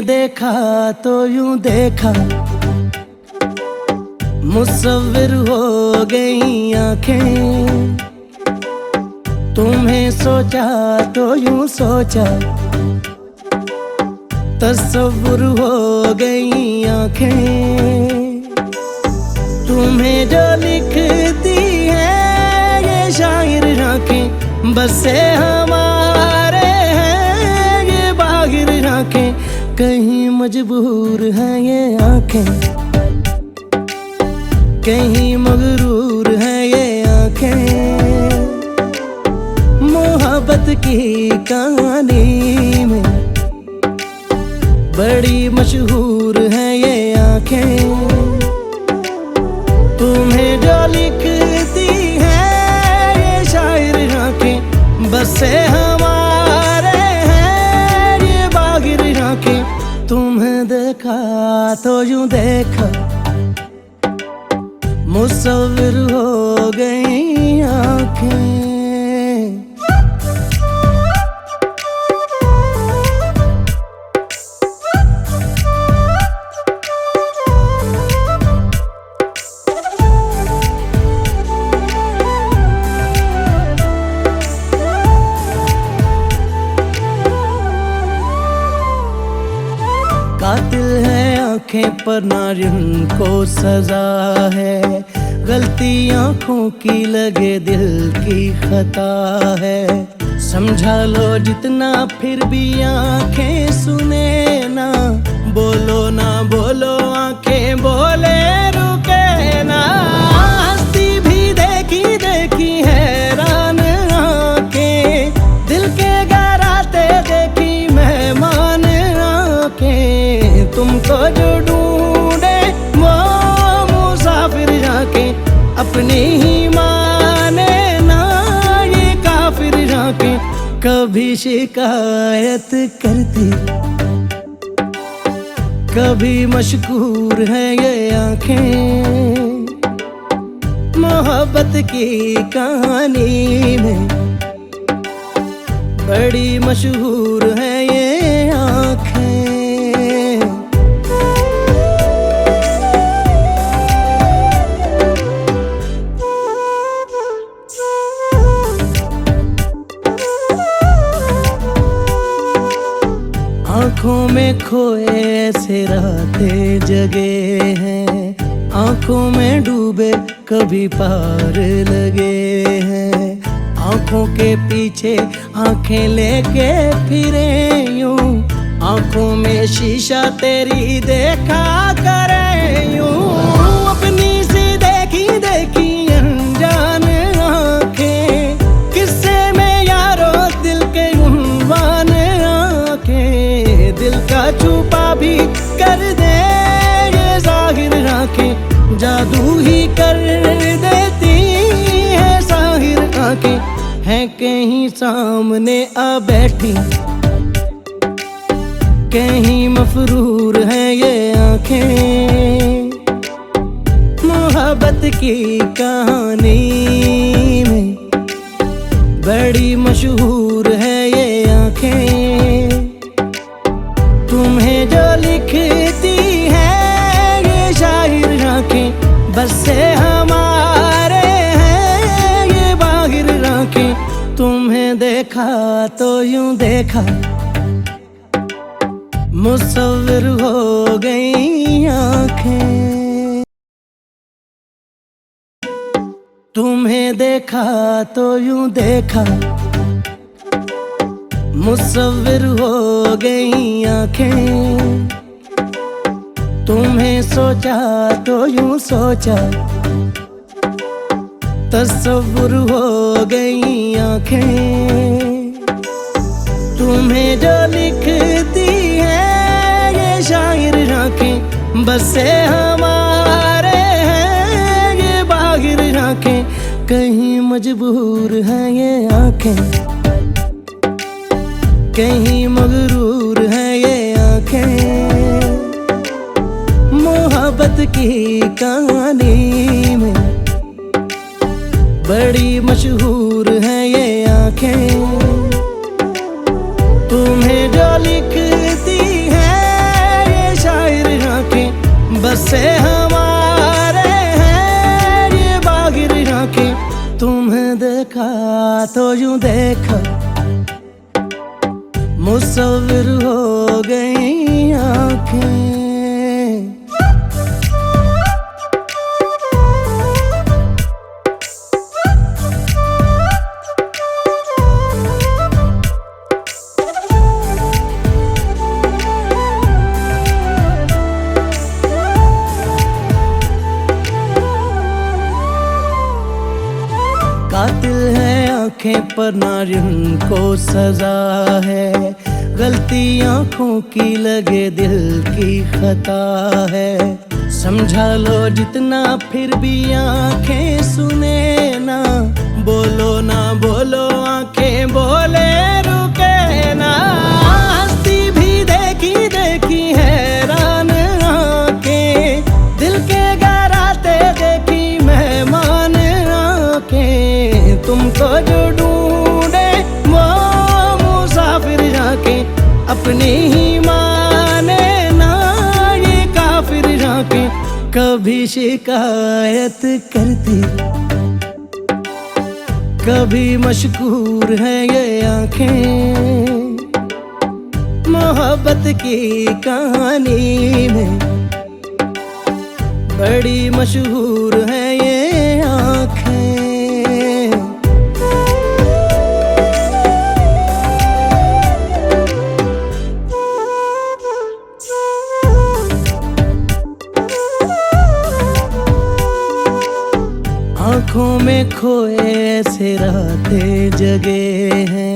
तुम्हें देखा तो यूं देखा, मुसव्विर हो गई आंखें। तुम्हें सोचा तो यूं सोचा, तसव्वुर हो गई आंखें। तुम्हें जो लिखती है ये शायर आंखें, बस से हमारे हैं ये बाहिर आंखें। कहीं मजबूर हैं ये आंखें, कहीं मगरूर हैं ये आंखें। मोहब्बत की कहानी में बड़ी मशहूर हैं ये आंखें। तुम्हें जो लिखती है ये शायर आंखें, बस से हमारे हैं ये बागिर आंखें। तुम्हें देखा तो यूं देखा, मुसव्विर हो गई आंखें। कातिल है आंखें पर नारिन को सजा है, गलती आंखों की लगे दिल की खता है। समझा लो जितना फिर भी आंखें सुने ना, बोलो ना बोलो आंखें बोले रुके ना। हस्ती भी देखी देखी हैरान आंखें, दिल के गहराते देखी मेहमान आंखें। तुमको जो ढूंढे वो मुसाफिर आंखें, अपनी ही माने ना ये काफिर आंखें। कभी शिकायत करती, कभी मशकूर है ये आंखें। मोहब्बत की कहानी में बड़ी मशहूर है ये आंखें। आँखों में खोए ऐसे रातें जगे हैं, आँखों में डूबे कभी पार लगे हैं। आँखों के पीछे आँखें लेके फिरे यूं, आँखों में शीशा तेरी देखा करे यूं। अपनी सी देखी देखी अनजान आँखें, किस्से में यारो दिल के उन्वान आँखें। दिल का छुपा भी कर दे ये जाहिर आंखें, जादू ही कर देती है जाहिर आंखें। हैं कहीं सामने आ बैठी, कहीं मफरूर है ये आंखें। मोहब्बत की कहानी में बड़ी मशहूर है ये आंखें। तुम्हें जो लिखती है ये शायर आंखें, बस से हमारे हैं ये बाहिर आंखें। तुम्हें देखा तो यूं देखा, मुसव्विर हो गई आंखें। तुम्हें देखा तो यूं देखा, मुसव्विर हो गई आंखें। तुम्हें सोचा तो यूं सोचा, तसव्वुर हो गई आंखें। तुम्हें जो लिखती है ये शायर आंखें, बस से हमारे हैं ये बाहिर आंखें। कहीं मजबूर हैं ये आंखें, कहीं मगरूर हैं ये आंखें। मोहब्बत की कहानी में बड़ी मशहूर है ये आंखें। तुम्हें जो लिखती है तो यूं देखो मुसव्विर हो गई आंखें। कातिल है आंखें पर नारिन को सजा है, गलती आंखों की लगे दिल की खता है। समझा लो जितना फिर भी आंखें सुने ना, बोलो ना बोलो आंखें बोले रुके ना। हस्ती भी देखी देखी हैरान आंखें, दिल के गहराते देखी मेहमान आंखें। तुमको जो ढूंढे वो मुसाफिर जाके अपनी ही माने ना, ये काफिर जाके कभी शिकायत करती, कभी मशहूर है ये आंखें। मोहब्बत की कहानी में बड़ी मशहूर है ये आंखें। आँखों में खोए ऐसे रातें जगे हैं,